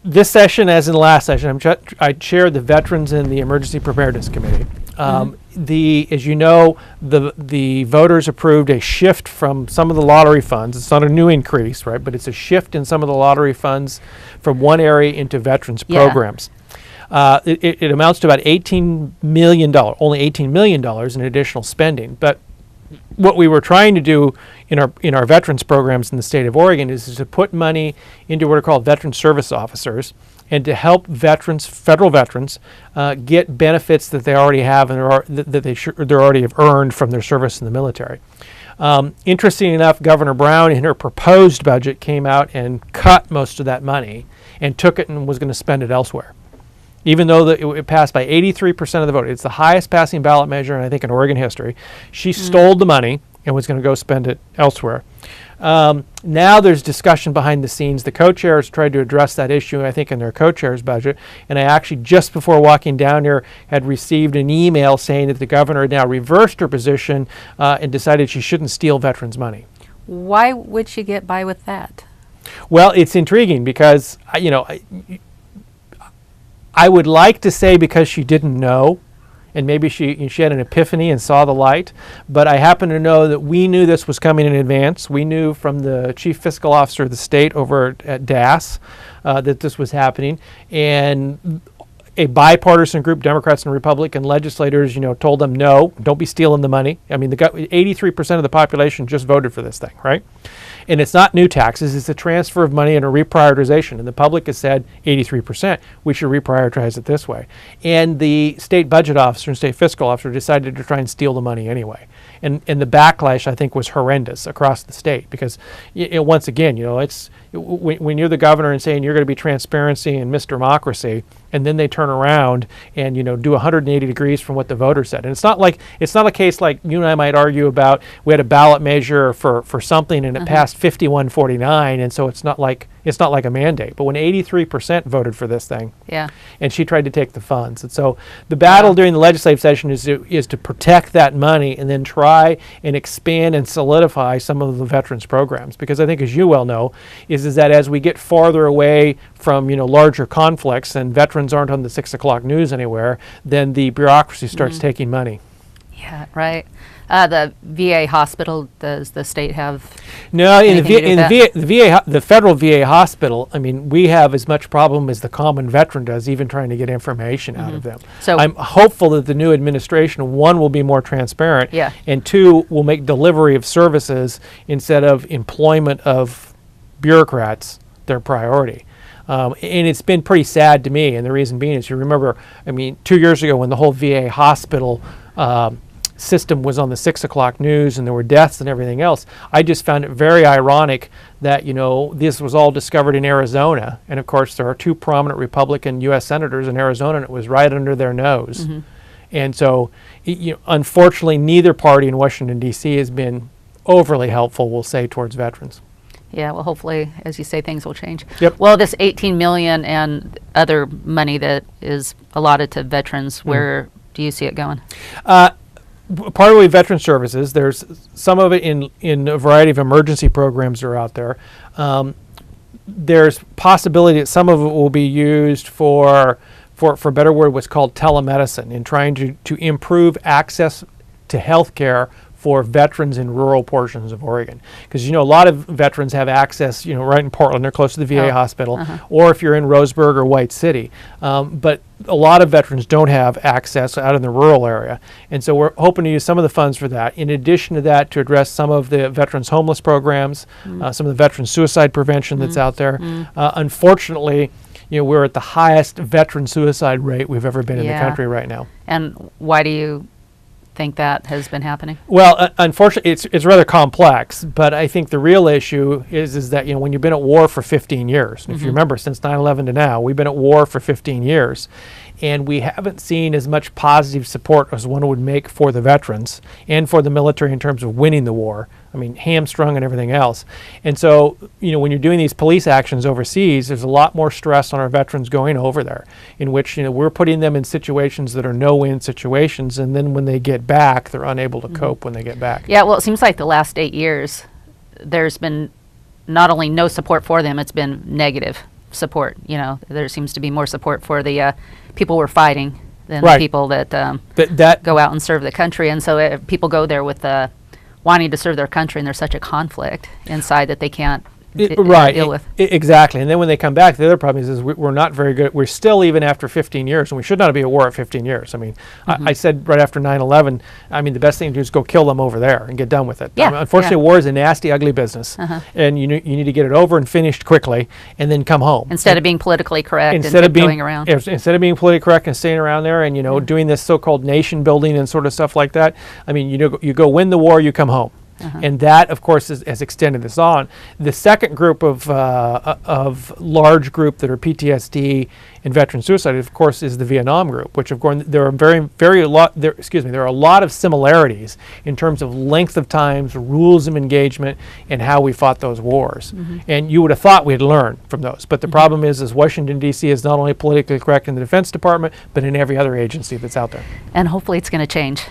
This session, as in the last session, I chaired the Veterans and the Emergency Preparedness Committee. As you know, the voters approved a shift from some of the lottery funds. It's not a new increase, right? But it's a shift in some of the lottery funds from one area into veterans programs. It amounts to about $18 million, only $18 million in additional spending. But what we were trying to do in our veterans programs in the state of Oregon is to put money into what are called veteran service officers, and to help veterans, federal veterans, get benefits that they already have and that they already have earned from their service in the military. Interesting enough, Governor Brown in her proposed budget came out and cut most of that money and took it and was going to spend it elsewhere. Even though it passed by 83% of the vote, it's the highest passing ballot measure, I think, in Oregon history. She stole the money and was going to go spend it elsewhere. Now there's discussion behind the scenes. The co-chairs tried to address that issue, I think, in their co-chairs budget. And I actually, just before walking down here, had received an email saying that the governor had now reversed her position and decided she shouldn't steal veterans' money. Why would she get by with that? Well, it's intriguing because, I would like to say because she didn't know, and maybe she had an epiphany and saw the light, but I happen to know that we knew this was coming in advance. We knew from the chief fiscal officer of the state over at DAS that this was happening, and a bipartisan group, Democrats and Republican legislators, told them, no, don't be stealing the money. I mean, 83% of the population just voted for this thing, right? And it's not new taxes, it's a transfer of money and a reprioritization. And the public has said 83%, we should reprioritize it this way. And the state budget officer and state fiscal officer decided to try and steal the money anyway. And the backlash, I think, was horrendous across the state because, once again, it's when you're the governor and saying you're going to be transparency and Mr. Democracy, and then they turn around and do 180 degrees from what the voters said. And it's not a case like you and I might argue about. We had a ballot measure for something and it passed 51-49, and so it's not like a mandate. But when 83% voted for this thing, and she tried to take the funds, and so the battle during the legislative session is to protect that money and then try and expand and solidify some of the veterans programs. Because I think, as you well know, is that as we get farther away from larger conflicts and veterans aren't on the 6 o'clock news anywhere, then the bureaucracy starts taking money. Yeah, right. The VA hospital, does the state have? No, the federal VA hospital, I mean, we have as much problem as the common veteran does, even trying to get information out of them. So I'm hopeful that the new administration, one, will be more transparent, and two, will make delivery of services instead of employment of bureaucrats their priority. And it's been pretty sad to me, and the reason being is, you remember, 2 years ago when the whole VA hospital system was on the 6 o'clock news and there were deaths and everything else, I just found it very ironic that, this was all discovered in Arizona. And of course, there are two prominent Republican U.S. senators in Arizona, and it was right under their nose. And so, unfortunately, neither party in Washington, D.C. has been overly helpful, we'll say, towards veterans. Yeah, well, hopefully, as you say, things will change. Yep. Well, this $18 million and other money that is allotted to veterans, where do you see it going? Partly veteran services. There's some of it in a variety of emergency programs that are out there. There's possibility that some of it will be used for a better word, what's called telemedicine, in trying to improve access to health care for veterans in rural portions of Oregon. Because, a lot of veterans have access, right in Portland, they're close to the VA hospital, or if you're in Roseburg or White City. But a lot of veterans don't have access out in the rural area. And so we're hoping to use some of the funds for that. In addition to that, to address some of the veterans homeless programs, some of the veteran suicide prevention that's out there. Unfortunately, we're at the highest veteran suicide rate we've ever been in the country right now. And why do you think that has been happening? Well, unfortunately, it's rather complex, but I think the real issue is that, when you've been at war for 15 years, and if you remember, since 9/11 to now, we've been at war for 15 years, and we haven't seen as much positive support as one would make for the veterans and for the military in terms of winning the war. Hamstrung and everything else. And so, when you're doing these police actions overseas, there's a lot more stress on our veterans going over there, in which, we're putting them in situations that are no-win situations, and then when they get back, they're unable to cope when they get back. Yeah, well, it seems like the last 8 years, there's been not only no support for them, it's been negative support. You know, there seems to be more support for the people we're fighting than Right. the people that that go out and serve the country. And so people go there with wanting to serve their country, and there's such a conflict inside that they can't deal with. Exactly. And then when they come back, the other problem is we're not very good. We're still, even after 15 years, and we should not be at war at 15 years. I mean, I said right after 9/11, I mean, the best thing to do is go kill them over there and get done with it. Yeah, Unfortunately, war is a nasty, ugly business, and you need to get it over and finished quickly, and then come home. Instead of being politically correct Instead and of being going around. instead of being politically correct and staying around there, and doing this so-called nation building and sort of stuff like that. I mean, you go win the war, you come home. And that, of course, has extended this on. The second group of large group that are PTSD and veteran suicide, of course, is the Vietnam group, which of course there are a lot of similarities in terms of length of times, rules of engagement, and how we fought those wars. And you would have thought we had learned from those, but the problem is Washington D.C. is not only politically correct in the Defense Department, but in every other agency that's out there. And hopefully it's going to change.